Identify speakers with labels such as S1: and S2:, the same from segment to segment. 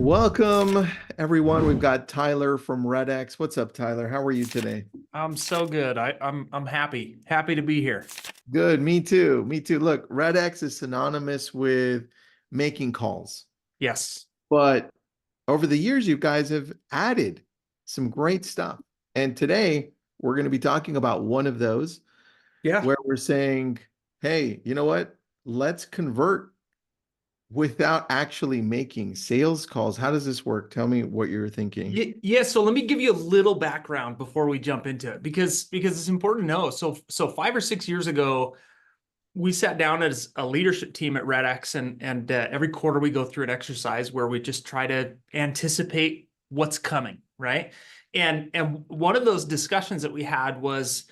S1: Welcome, everyone. We've got Tyler from RedX. What's up, Tyler? How are you today?
S2: I'm so good. I'm happy to be here.
S1: Good. Me too. Me too. Look, RedX is synonymous with making calls,
S2: Yes.
S1: but over the years, you guys have added some great stuff. And today, we're going to be talking about one of those
S2: Yeah.
S1: where we're saying, hey, you know what? Let's convert without actually making sales calls. How does this work? Tell me what you're thinking.
S2: Yeah, so let me give you a little background before we jump into it because it's important to know. So 5 or 6 years ago, we sat down as a leadership team at RedX, and every quarter we go through an exercise where we just try to anticipate what's coming, right? And one of those discussions that we had was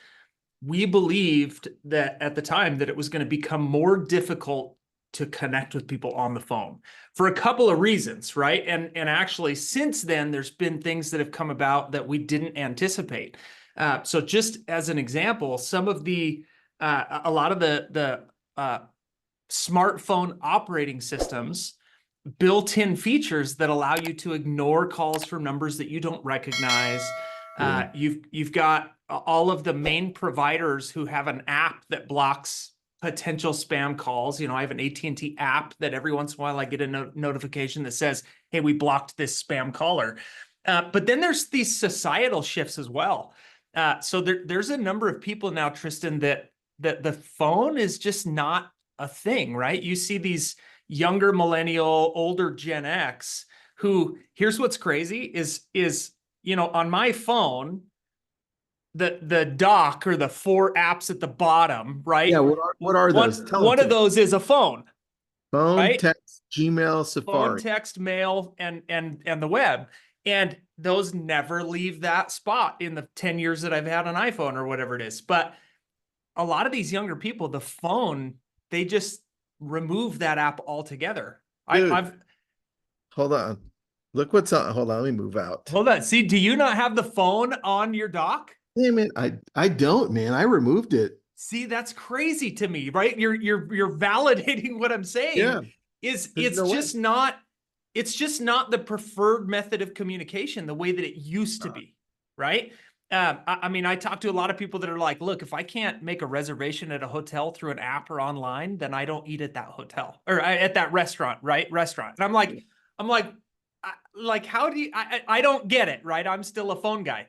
S2: we believed that at the time that it was going to become more difficult to connect with people on the phone for a couple of reasons, right? And actually, since then, there's been things that have come about that we didn't anticipate. So just as an example, some of a lot of the smartphone operating systems built-in features that allow you to ignore calls from numbers that you don't recognize. You've got all of the main providers who have an app that blocks potential spam calls. I have an AT&T app that every once in a while I get a notification that says, hey, we blocked this spam caller. But then there's these societal shifts as well. So there's a number of people now, Tristan, that the phone is just not a thing, right? You see these younger millennial, older Gen X who, here's what's crazy is on my phone, the dock or the four apps at the bottom, right?
S1: Yeah, what are those? Tell
S2: One
S1: them
S2: of
S1: to
S2: those is a phone,
S1: phone,
S2: right?
S1: text, Gmail,
S2: Phone,
S1: Safari.
S2: text, mail, and the web. And those never leave that spot in the 10 years that I've had an iPhone or whatever it is. But a lot of these younger people, the phone, they just remove that app altogether.
S1: Dude,
S2: I've
S1: hold on. Look what's on. Hold on, let me move out.
S2: hold on. See, do you not have the phone on your dock?
S1: Damn it. I don't, man. I removed it.
S2: See, that's crazy to me, right? You're validating what I'm saying.
S1: Yeah.
S2: Is
S1: There's no way.
S2: it's just not the preferred method of communication the way that it used to be, right? I mean, I talk to a lot of people that are like, look, if I can't make a reservation at a hotel through an app or online, then I don't eat at that hotel or at that restaurant, right? Restaurant. And I'm like, how do you, I don't get it, right? I'm still a phone guy.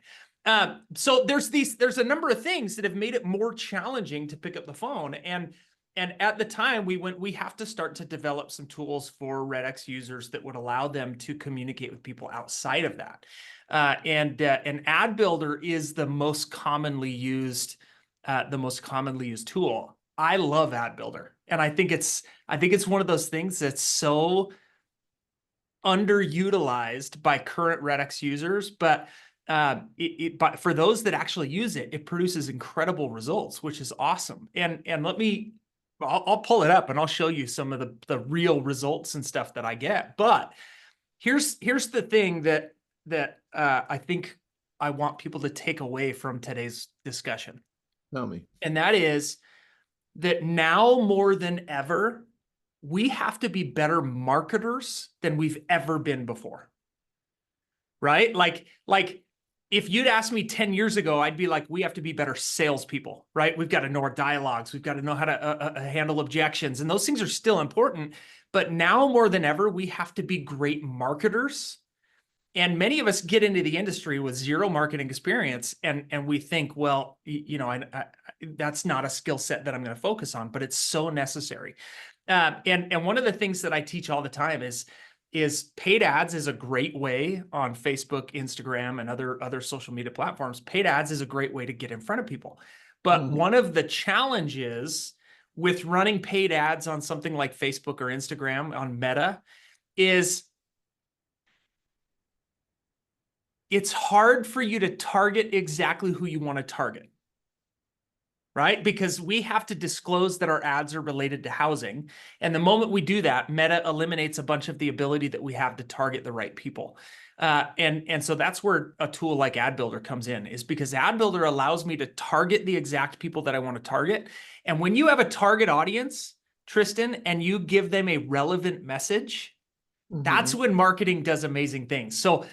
S2: So there's a number of things that have made it more challenging to pick up the phone. And at the time we have to start to develop some tools for RedX users that would allow them to communicate with people outside of that. And an ad builder is the most commonly used tool. I love ad builder. And I think it's one of those things that's so underutilized by current RedX users, but but for those that actually use it, it produces incredible results, which is awesome. And I'll pull it up and I'll show you some of the real results and stuff that I get. But here's the thing that I think I want people to take away from today's discussion.
S1: Tell me.
S2: And that is that now more than ever, we have to be better marketers than we've ever been before. Right? Like if you'd asked me 10 years ago, I'd be like, we have to be better salespeople, right? We've got to know our dialogues. We've got to know how to handle objections. And those things are still important. But now more than ever, we have to be great marketers. And many of us get into the industry with zero marketing experience. And we think, well, that's not a skill set that I'm going to focus on, but it's so necessary. And one of the things that I teach all the time is paid ads is a great way on Facebook, Instagram, and other social media platforms. Paid ads is a great way to get in front of people. But one of the challenges with running paid ads on something like Facebook or Instagram on Meta is it's hard for you to target exactly who you want to target. Right? Because we have to disclose that our ads are related to housing. And the moment we do that, Meta eliminates a bunch of the ability that we have to target the right people. And so that's where a tool like Ad Builder comes in, is because Ad Builder allows me to target the exact people that I want to target. And when you have a target audience, Tristan, and you give them a relevant message, That's when marketing does amazing things. So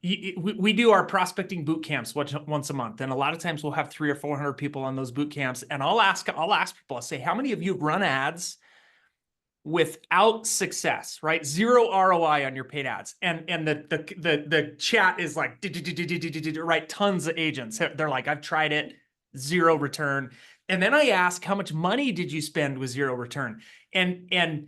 S2: we do our prospecting boot camps once a month, and a lot of times we'll have 300 or 400 people on those boot camps. And I'll ask people, I'll say, how many of you run ads without success, right? Zero ROI on your paid ads. And the chat is like, right? Tons of agents. They're like, I've tried it, zero return. And then I ask, how much money did you spend with zero return? And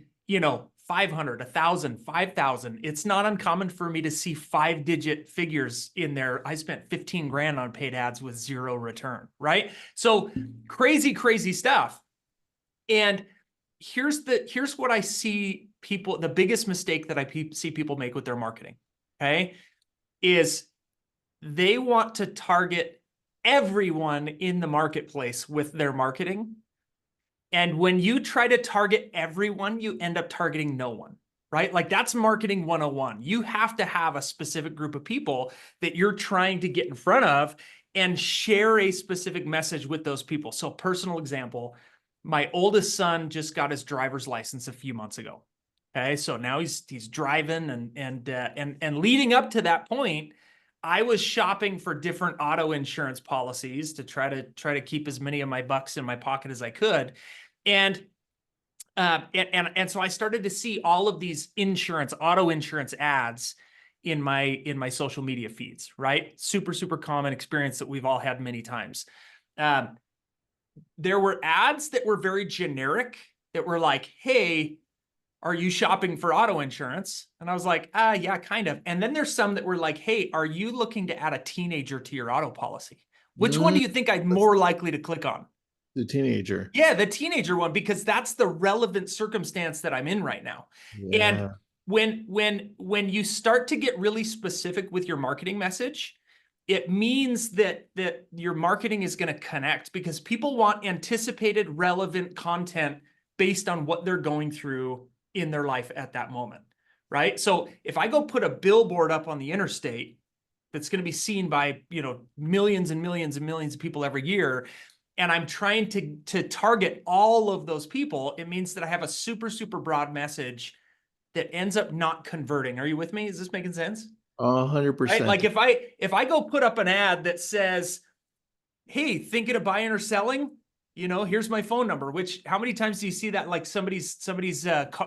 S2: 500, 1,000, 5,000. It's not uncommon for me to see 5-digit figures in there. I spent 15 grand on paid ads with zero return, right? So crazy, crazy stuff. And here's what I see people, the biggest mistake that I see people make with their marketing, okay, is they want to target everyone in the marketplace with their marketing. And when you try to target everyone, you end up targeting no one, right? Like that's marketing 101. You have to have a specific group of people that you're trying to get in front of and share a specific message with those people. So personal example, my oldest son just got his driver's license a few months ago. Okay, so now he's driving and leading up to that point, I was shopping for different auto insurance policies to try to keep as many of my bucks in my pocket as I could. And so I started to see all of these auto insurance ads in my social media feeds, right? Super, super common experience that we've all had many times. There were ads that were very generic that were like, hey, are you shopping for auto insurance? And I was like, yeah, kind of. And then there's some that were like, hey, are you looking to add a teenager to your auto policy? Which one do you think I'm more likely to click on?
S1: The teenager.
S2: Yeah, the teenager one, because that's the relevant circumstance that I'm in right now.
S1: Yeah.
S2: And when you start to get really specific with your marketing message, it means that your marketing is going to connect, because people want anticipated relevant content based on what they're going through in their life at that moment, right? So if I go put a billboard up on the interstate that's going to be seen by, millions and millions and millions of people every year, and I'm trying to target all of those people, it means that I have a super, super broad message that ends up not converting. Are you with me? Is this making sense?
S1: 100%.
S2: Right? Like if I go put up an ad that says, hey, thinking of buying or selling, here's my phone number, which how many times do you see that, like somebody's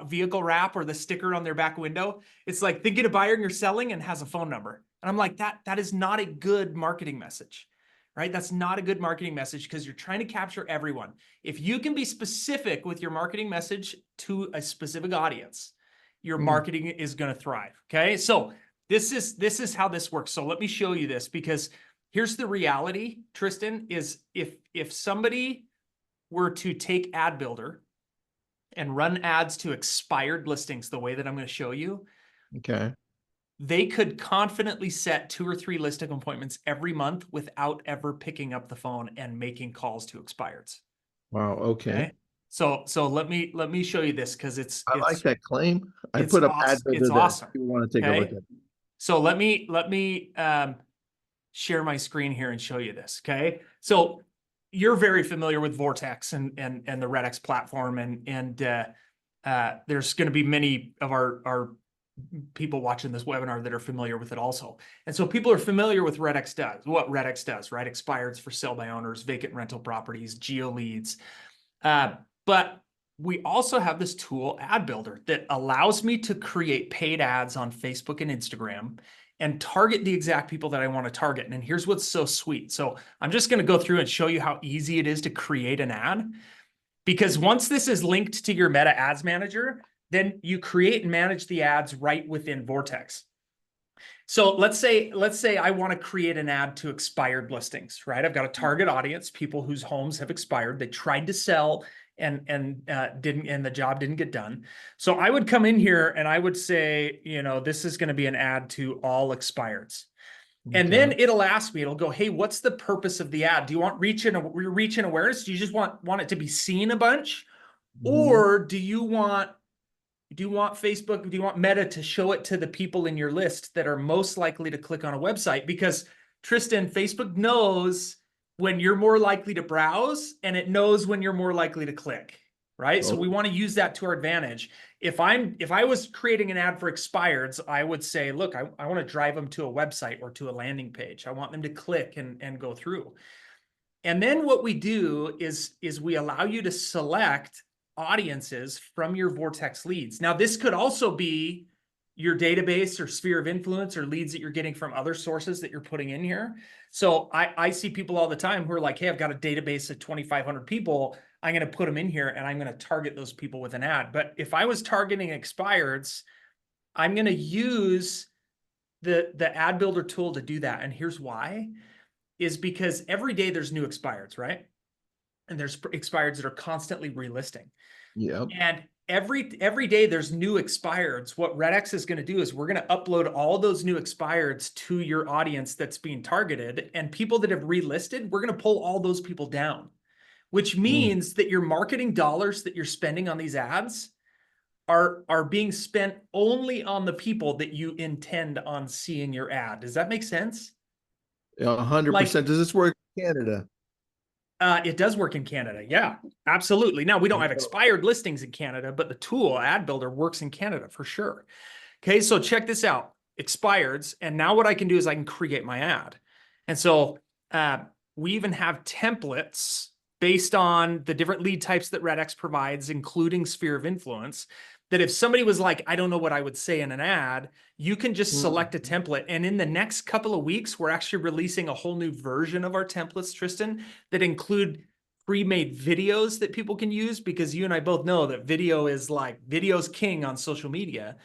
S2: vehicle wrap or the sticker on their back window? It's like thinking of buying or selling and has a phone number. And I'm like, that is not a good marketing message, right? That's not a good marketing message, because you're trying to capture everyone. If you can be specific with your marketing message to a specific audience, your marketing is going to thrive. Okay. So this is how this works. So let me show you this, because here's the reality, Tristan, is if somebody were to take Ad Builder and run ads to expired listings the way that I'm going to show you,
S1: okay,
S2: they could confidently set 2 or 3 listing appointments every month without ever picking up the phone and making calls to expireds.
S1: Wow. Okay.
S2: So let me show you this, because
S1: I like that claim. I
S2: it's
S1: put up
S2: awesome.
S1: Ad Builder
S2: It's
S1: that
S2: awesome.
S1: people want to take a look at.
S2: So let me share my screen here and show you this. Okay. So you're very familiar with Vortex and the RedX platform, and there's going to be many of our people watching this webinar that are familiar with it also. And so people are familiar with what RedX does, right? Expireds for sale by owners, vacant rental properties, geo leads. But we also have this tool, Ad Builder, that allows me to create paid ads on Facebook and Instagram and target the exact people that I want to target. And here's what's so sweet. So I'm just going to go through and show you how easy it is to create an ad. Because once this is linked to your Meta Ads Manager, then you create and manage the ads right within Vortex. So let's say I want to create an ad to expired listings, right? I've got a target audience, people whose homes have expired. They tried to sell and the job didn't get done. So I would come in here and I would say, this is going to be an ad to all expireds. And then it'll ask me, it'll go, hey, what's the purpose of the ad? Do you want reach and awareness? Do you just want it to be seen a bunch? Or do you want Facebook, do you want Meta to show it to the people in your list that are most likely to click on a website? Because Tristan, Facebook knows when you're more likely to browse, and it knows when you're more likely to click. right? So
S1: Oh,
S2: we want to use that to our advantage. If I was creating an ad for expireds, I would say, look, I want to drive them to a website or to a landing page. I want them to click and go through. And then what we do is we allow you to select audiences from your Vortex leads. Now, this could also be your database or sphere of influence or leads that you're getting from other sources that you're putting in here. So I see people all the time who are like, hey, I've got a database of 2,500 people. I'm going to put them in here and I'm going to target those people with an ad. But if I was targeting expireds, I'm going to use the ad builder tool to do that. And here's why, is because every day there's new expireds, right? And there's expireds that are constantly relisting.
S1: yep.
S2: And every day there's new expireds. What RedX is going to do is we're going to upload all those new expireds to your audience that's being targeted, and people that have relisted, we're going to pull all those people down, which
S1: Mm.
S2: means that your marketing dollars that you're spending on these ads are being spent only on the people that you intend on seeing your ad. Does that make sense?
S1: Yeah,
S2: Like,
S1: 100%. Does this work in Canada?
S2: it does work in Canada. Yeah, absolutely. Now, we don't have expired listings in Canada, but the tool Ad Builder works in Canada for sure. Okay, so check this out. Expireds. And now what I can do is I can create my ad. And so we even have templates based on the different lead types that RedX provides, including sphere of influence, that if somebody was like, I don't know what I would say in an ad, you can just select a template. And in the next couple of weeks, we're actually releasing a whole new version of our templates, Tristan, that include pre-made videos that people can use, because you and I both know that video's king on social media.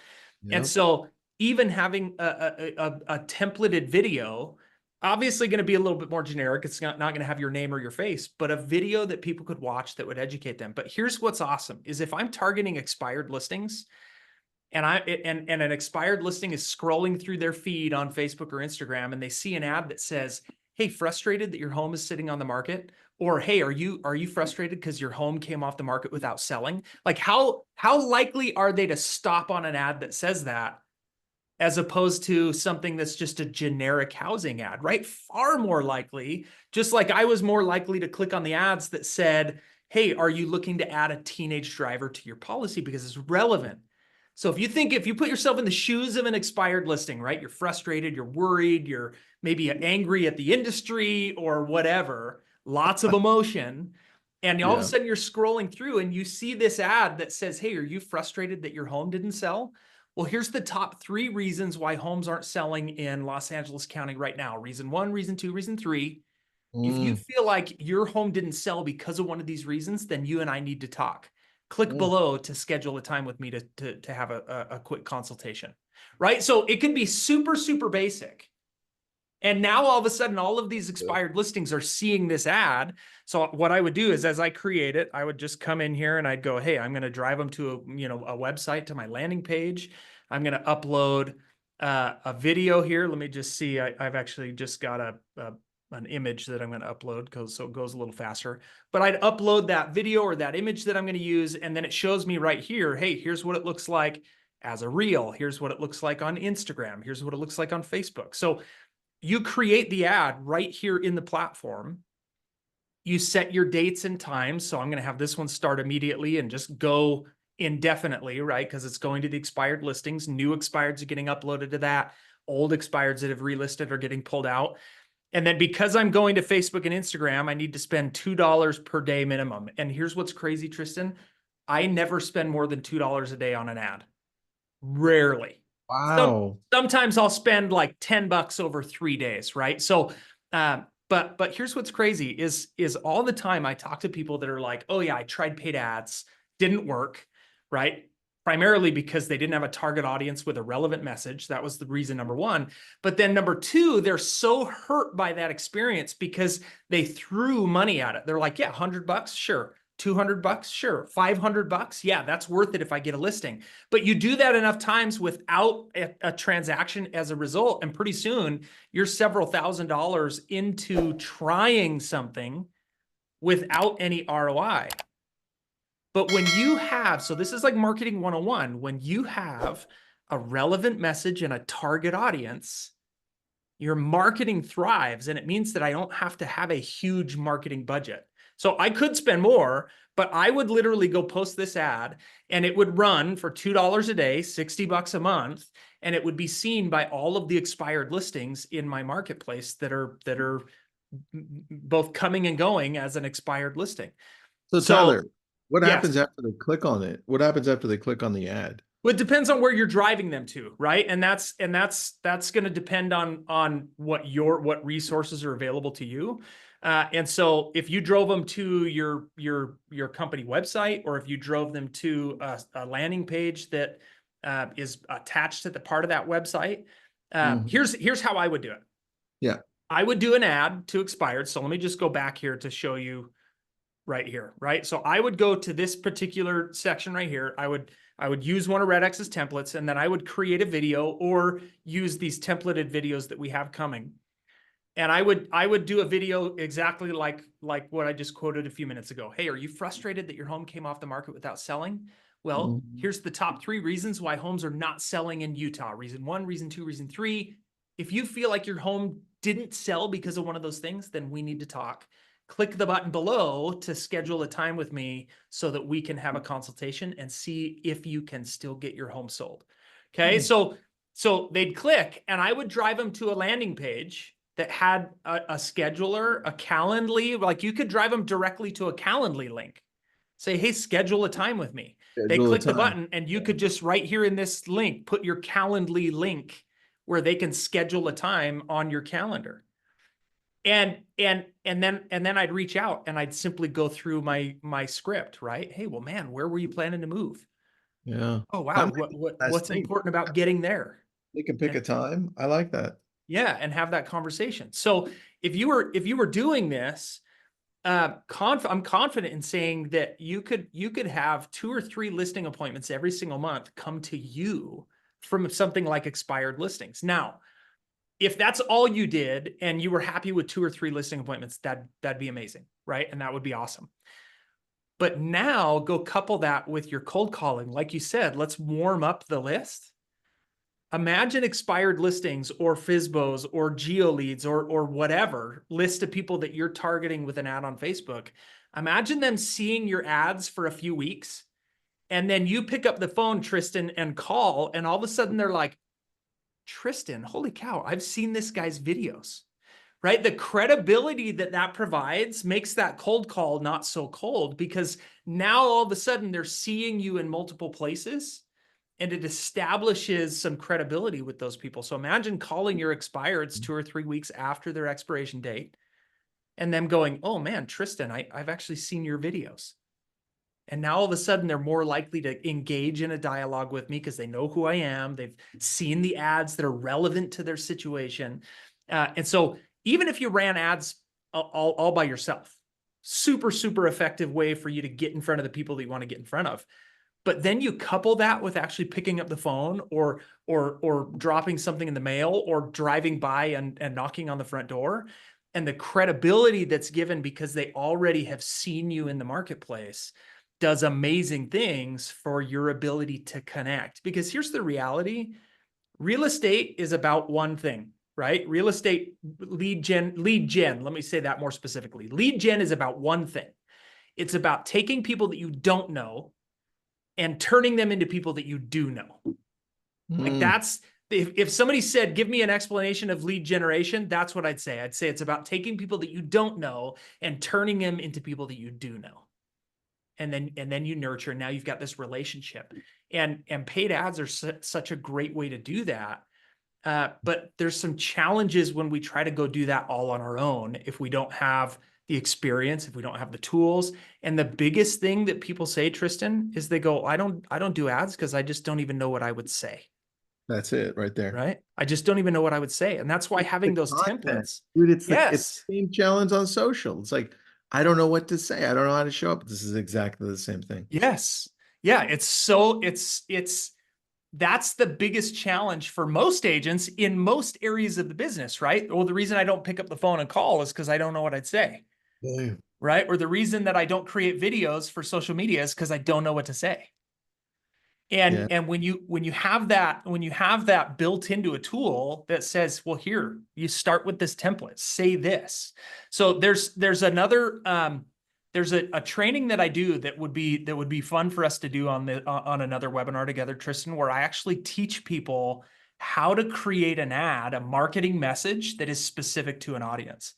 S2: And
S1: Yep.
S2: so even having a templated video, obviously going to be a little bit more generic. It's not going to have your name or your face, but a video that people could watch that would educate them. But here's what's awesome is if I'm targeting expired listings and an expired listing is scrolling through their feed on Facebook or Instagram, and they see an ad that says, hey, frustrated that your home is sitting on the market, or hey, are you frustrated because your home came off the market without selling? Like how likely are they to stop on an ad that says that, as opposed to something that's just a generic housing ad, right? Far more likely, just like I was more likely to click on the ads that said, hey, are you looking to add a teenage driver to your policy because it's relevant? So if you put yourself in the shoes of an expired listing, right? You're frustrated, you're worried, you're maybe angry at the industry or whatever, lots of emotion. And all of a
S1: Yeah.
S2: sudden you're scrolling through and you see this ad that says, hey, are you frustrated that your home didn't sell? Well, here's the top 3 reasons why homes aren't selling in Los Angeles County right now. Reason 1, reason 2, reason 3. If you
S1: Mm.
S2: feel like your home didn't sell because of one of these reasons, then you and I need to talk. Click
S1: Mm.
S2: below to schedule a time with me to have a quick consultation, right? So it can be super, super basic. And now all of a sudden, all of these expired listings are seeing this ad. So what I would do is, as I create it, I would just come in here and I'd go, hey, I'm going to drive them to a website, to my landing page. I'm going to upload a video here. Let me just see. I've actually just got an image that I'm going to upload so it goes a little faster. But I'd upload that video or that image that I'm going to use, and then it shows me right here, hey, here's what it looks like as a reel. Here's what it looks like on Instagram. Here's what it looks like on Facebook. So you create the ad right here in the platform. You set your dates and times. So I'm going to have this one start immediately and just go indefinitely, right? Because it's going to the expired listings. New expireds are getting uploaded to that. Old expireds that have relisted are getting pulled out. And then because I'm going to Facebook and Instagram, I need to spend $2 per day minimum. And here's what's crazy, Tristan. I never spend more than $2 a day on an ad. Rarely.
S1: Wow.
S2: Sometimes I'll spend like $10 over 3 days, right? So, but here's what's crazy is all the time I talk to people that are like, oh yeah, I tried paid ads, didn't work, right? Primarily because they didn't have a target audience with a relevant message. That was the reason number 1. But then number 2, they're so hurt by that experience because they threw money at it. They're like, yeah, $100, sure. $200, sure. $500, yeah, that's worth it if I get a listing. But you do that enough times without a transaction as a result, and pretty soon you're several $1,000s into trying something without any ROI. But when you have, so this is like marketing 101, when you have a relevant message and a target audience, your marketing thrives. And it means that I don't have to have a huge marketing budget. So I could spend more, But I would literally go post this ad and it would run for $2 a day, $60 a month, and it would be seen by all of the expired listings in my marketplace that are both coming and going as an expired listing.
S1: So
S2: So
S1: Tyler, what
S2: yes,
S1: happens after they click on it? What happens after they click on the ad?
S2: well, it depends on where you're driving them to, right? And that's going to depend on what resources are available to you. And so if you drove them to your company website, or if you drove them to a landing page that is attached to the part of that website,
S1: Mhm.
S2: here's how I would do it.
S1: Yeah.
S2: I would do an ad to expired. So let me just go back here to show you right here, right? So I would go to this particular section right here. I would use one of RedX's templates, and then I would create a video or use these templated videos that we have coming. And I would do a video exactly like what I just quoted a few minutes ago. Hey, are you frustrated that your home came off the market without selling? Well,
S1: Mhm.
S2: here's the top 3 reasons why homes are not selling in Utah. Reason 1, reason 2, reason 3. If you feel like your home didn't sell because of one of those things, then we need to talk. Click the button below to schedule a time with me so that we can have a consultation and see if you can still get your home sold. Okay,
S1: Mhm.
S2: so they'd click, and I would drive them to a landing page that had a scheduler, a Calendly. Like, you could drive them directly to a Calendly link. Say, hey, schedule a time with me. They
S1: Schedule a
S2: click the
S1: time.
S2: button, and you
S1: Yeah.
S2: could just right here in this link, put your Calendly link where they can schedule a time on your calendar. And then I'd reach out and I'd simply go through my script, right? Hey, well, man, where were you planning to move?
S1: Yeah.
S2: Oh, wow.
S1: That might be the best
S2: What's
S1: thing.
S2: important about getting there?
S1: They can pick
S2: And
S1: a time. I like that.
S2: yeah, and have that conversation. So if you were doing this, I'm confident in saying that you could have 2 or 3 listing appointments every single month come to you from something like expired listings. Now, if that's all you did and you were happy with 2 or 3 listing appointments, that'd be amazing, right? And that would be awesome. But now go couple that with your cold calling. Like you said, let's warm up the list. Imagine expired listings or FSBOs or geo leads or whatever list of people that you're targeting with an ad on Facebook. Imagine them seeing your ads for a few weeks, and then you pick up the phone, Tristan, and call, and all of a sudden they're like, Tristan, holy cow, I've seen this guy's videos, right? The credibility that that provides makes that cold call not so cold, because now all of a sudden they're seeing you in multiple places, and it establishes some credibility with those people. So imagine calling your expireds 2 or 3 weeks after their expiration date and them going, oh man, Tristan, I've actually seen your videos. And now all of a sudden they're more likely to engage in a dialogue with me because they know who I am. They've seen the ads that are relevant to their situation. And so even if you ran ads all by yourself, super, super effective way for you to get in front of the people that you want to get in front of. But then you couple that with actually picking up the phone or dropping something in the mail or driving by and knocking on the front door, and the credibility that's given because they already have seen you in the marketplace does amazing things for your ability to connect. Because here's the reality: real estate is about one thing, right? Real estate lead gen. Let me say that more specifically. Lead gen is about one thing. It's about taking people that you don't know and turning them into people that you do know. Like,
S1: Mm.
S2: that's, if somebody said, give me an explanation of lead generation, that's what I'd say. I'd say it's about taking people that you don't know and turning them into people that you do know. And then you nurture. Now you've got this relationship, and paid ads are such a great way to do that. But there's some challenges when we try to go do that all on our own, if we don't have the experience, if we don't have the tools. And the biggest thing that people say, Tristan, is they go, I don't do ads because I just don't even know what I would say.
S1: That's it right there.
S2: Right? I just don't even know what I would say. And that's why
S1: It's the
S2: having those
S1: content,
S2: templates.
S1: dude. It's
S2: Yes.
S1: the same challenge on social. It's like, I don't know what to say. I don't know how to show up. This is exactly the same thing.
S2: Yes. Yeah. It's that's the biggest challenge for most agents in most areas of the business, right? Well, the reason I don't pick up the phone and call is because I don't know what I'd say.
S1: Yeah.
S2: Right? Or the reason that I don't create videos for social media is because I don't know what to say.
S1: Yeah.
S2: And when you have that built into a tool that says, well, here, you start with this template, say this. So there's another there's a training that I do that would be fun for us to do on another webinar together, Tristan, where I actually teach people how to create an ad, a marketing message that is specific to an audience.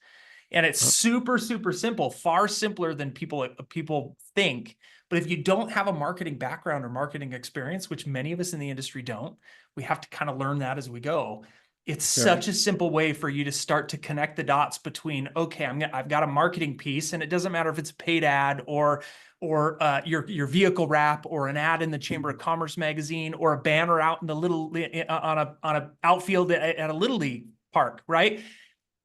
S2: And it's super, super simple, far simpler than people think. But if you don't have a marketing background or marketing experience, which many of us in the industry don't, we have to kind of learn that as we go. It's such a simple way for you to start to connect the dots between, okay, I've got a marketing piece, and it doesn't matter if it's a paid ad or your vehicle wrap or an ad in the Chamber of Commerce magazine or a banner out in the on a outfield at a Little League park, right?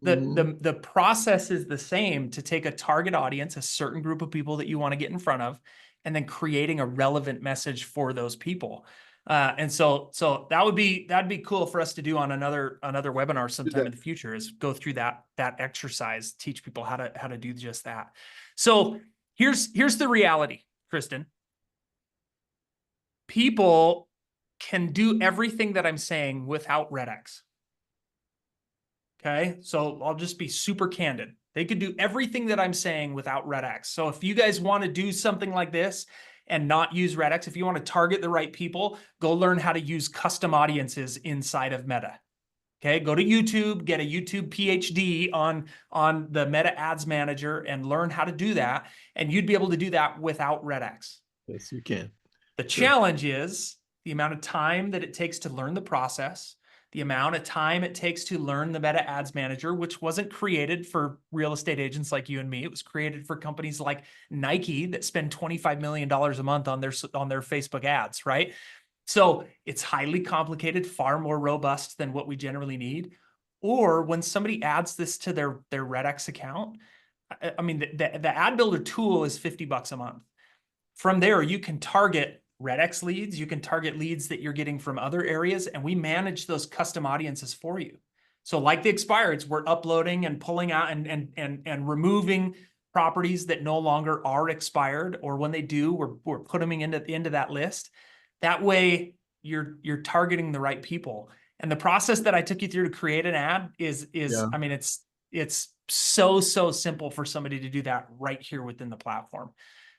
S2: The process is the same to take a target audience, a certain group of people that you want to get in front of, and then creating a relevant message for those people. And so that'd be cool for us to do on another webinar sometime in the future, is go through that exercise, teach people how to do just that. So here's the reality, Tristan. People can do everything that I'm saying without RedX. Okay, so I'll just be super candid. They could do everything that I'm saying without RedX. So if you guys want to do something like this and not use RedX, if you want to target the right people, go learn how to use custom audiences inside of Meta. Okay, go to YouTube, get a YouTube PhD on the Meta Ads Manager and learn how to do that. And you'd be able to do that without RedX.
S1: Yes, you can.
S2: The challenge is the amount of time that it takes to learn the process, the amount of time it takes to learn the Meta Ads Manager, which wasn't created for real estate agents like you and me. It was created for companies like Nike that spend $25 million a month on their Facebook ads, right? So it's highly complicated, far more robust than what we generally need. Or when somebody adds this to their RedX account, I mean, the ad builder tool is $50 a month. From there, you can target RedX leads, you can target leads that you're getting from other areas, and we manage those custom audiences for you. So like the expireds, we're uploading and pulling out and removing properties that no longer are expired, or when they do, we're putting them into that list. That way you're targeting the right people. And the process that I took you through to create an ad is I mean, it's so simple for somebody to do that right here within the platform.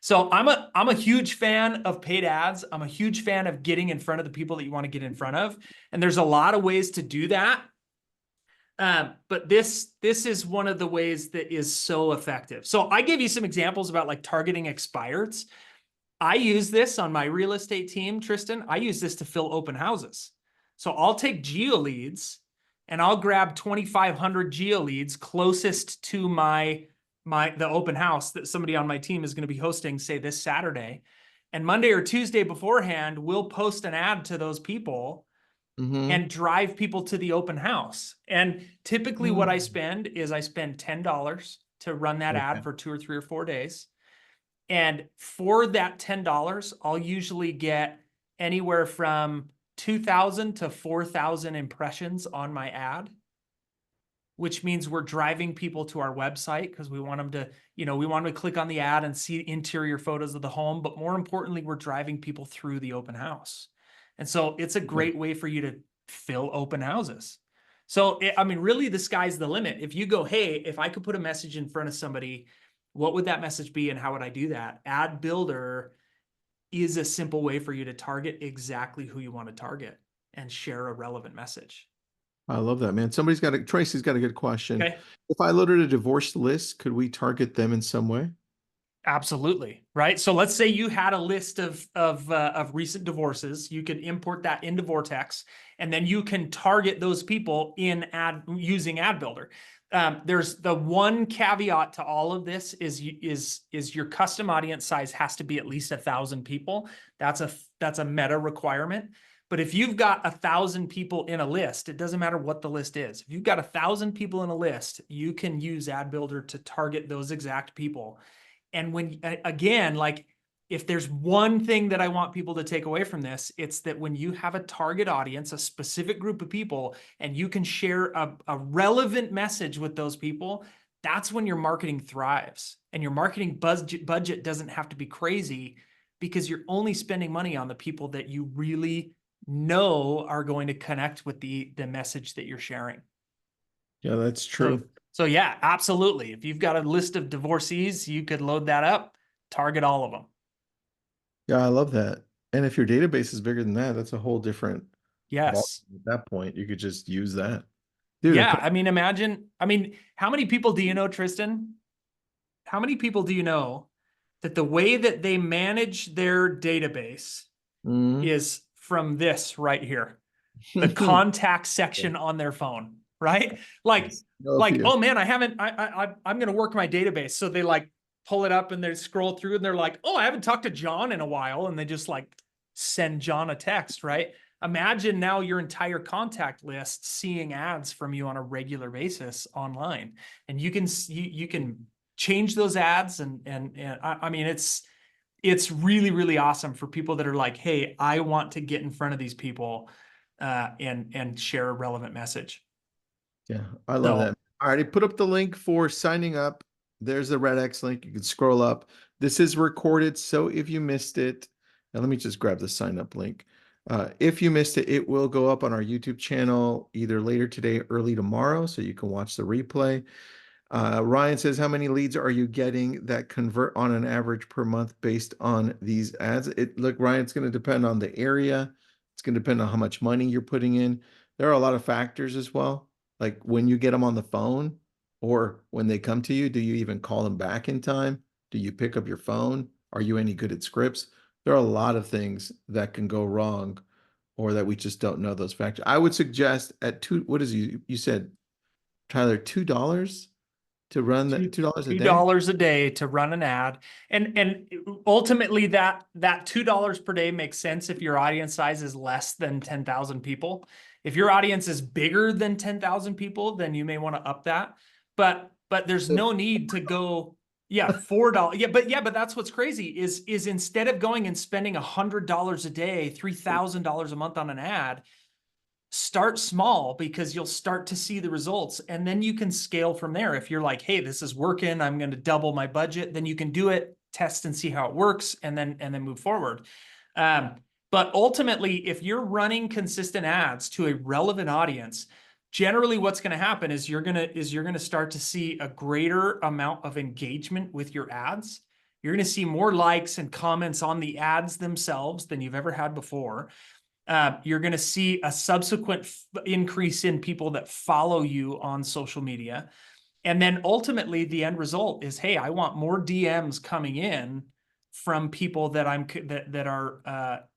S2: So I'm a huge fan of paid ads. I'm a huge fan of getting in front of the people that you want to get in front of. And there's a lot of ways to do that. But this is one of the ways that is so effective. So I gave you some examples about like targeting expireds. I use this on my real estate team, Tristan. I use this to fill open houses. So I'll take geo leads and I'll grab 2,500 geo leads closest to the open house that somebody on my team is going to be hosting, say this Saturday. And Monday or Tuesday beforehand, we'll post an ad to those people and drive people to the open house. And typically what I spend is I spend $10 to run that ad for 2 or 3 or 4 days. And for that $10, I'll usually get anywhere from 2,000 to 4,000 impressions on my ad, which means we're driving people to our website because we want them to, we want them to click on the ad and see interior photos of the home. But more importantly, we're driving people through the open house. And so it's a great way for you to fill open houses. So, I mean, really the sky's the limit. If you go, hey, if I could put a message in front of somebody, what would that message be and how would I do that? Ad Builder is a simple way for you to target exactly who you want to target and share a relevant message.
S1: I love that, man. Tracy's got a good question.
S2: Okay.
S1: If I loaded a divorce list, could we target them in some way?
S2: Absolutely. Right. So let's say you had a list of recent divorces. You could import that into Vortex, and then you can target those people using Ad Builder. There's the one caveat to all of this is your custom audience size has to be at least 1,000 people. That's a meta requirement. But if you've got 1,000 people in a list, it doesn't matter what the list is. If you've got 1,000 people in a list, you can use Ad Builder to target those exact people. And when, again, like if there's one thing that I want people to take away from this, it's that when you have a target audience, a specific group of people, and you can share a relevant message with those people, that's when your marketing thrives. And your marketing budget doesn't have to be crazy because you're only spending money on the people that you really know are going to connect with the message that you're sharing.
S1: Yeah, that's true.
S2: So yeah, absolutely. If you've got a list of divorcees, you could load that up, target all of them.
S1: Yeah, I love that. And if your database is bigger than that, that's a whole different ball.
S2: Yes.
S1: At that point, you could just use that. Dude,
S2: Yeah. I mean, imagine, how many people do you know, Tristan? How many people do you know that the way that they manage their database
S1: Mhm.
S2: is from this right here, the contact section on their phone, right?
S1: No fear.
S2: Oh man, I'm going to work my database. So they like pull it up and they scroll through and they're like, oh, I haven't talked to John in a while. And they just like send John a text, right? Imagine now your entire contact list seeing ads from you on a regular basis online, and you can change those ads and I mean it's really, really awesome for people that are like, hey, I want to get in front of these people and share a relevant message.
S1: Yeah, I love
S2: So
S1: that. I already put up the link for signing up. There's the RedX link. You can scroll up. This is recorded, so if you missed it, now let me just grab the sign up link. If you missed it, it will go up on our YouTube channel either later today, early tomorrow, so you can watch the replay. Ryan says, how many leads are you getting that convert on an average per month based on these ads? Look, Ryan, it's going to depend on the area. It's going to depend on how much money you're putting in. There are a lot of factors as well. Like when you get them on the phone or when they come to you, do you even call them back in time? Do you pick up your phone? Are you any good at scripts? There are a lot of things that can go wrong or that we just don't know those factors. I would suggest at what is you said, Tyler, $2 to run that $2 a day?
S2: $2 a day to run an ad. And ultimately that $2 per day makes sense if your audience size is less than 10,000 people. If your audience is bigger than 10,000 people, then you may want to up that. But there's
S1: So
S2: no need to go, yeah, $4. But that's what's crazy is instead of going and spending $100 a day, $3,000 a month on an ad, start small because you'll start to see the results and then you can scale from there. If you're like, hey, this is working, I'm going to double my budget, then you can do it, test and see how it works, and then move forward. But ultimately, if you're running consistent ads to a relevant audience, generally what's going to happen is you're going to start to see a greater amount of engagement with your ads. You're going to see more likes and comments on the ads themselves than you've ever had before. You're going to see a subsequent increase in people that follow you on social media. And then ultimately the end result is, hey, I want more DMs coming in from people that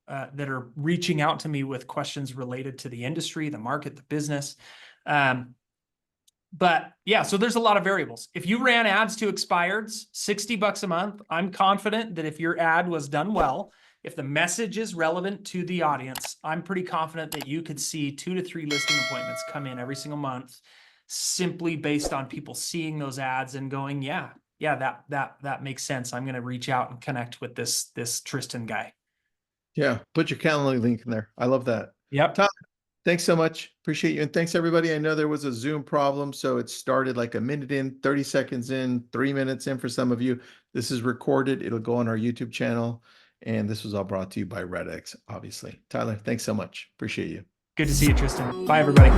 S2: that are reaching out to me with questions related to the industry, the market, the business. But yeah, so there's a lot of variables. If you ran ads to expireds, $60 a month, I'm confident that if your ad was done well, if the message is relevant to the audience, I'm pretty confident that you could see 2 to 3 listing appointments come in every single month, simply based on people seeing those ads and going, yeah, that makes sense. I'm going to reach out and connect with this Tristan guy.
S1: yeah, put your Calendly link in there. I love that.
S2: Yep.
S1: Tom, thanks so much. Appreciate you. And thanks everybody. I know there was a Zoom problem, so it started like a minute in, 30 seconds in, 3 minutes in for some of you. This is recorded. It'll go on our YouTube channel. And this was all brought to you by RedX, obviously. Tyler, thanks so much. Appreciate you.
S2: Good to see you, Tristan. Bye, everybody.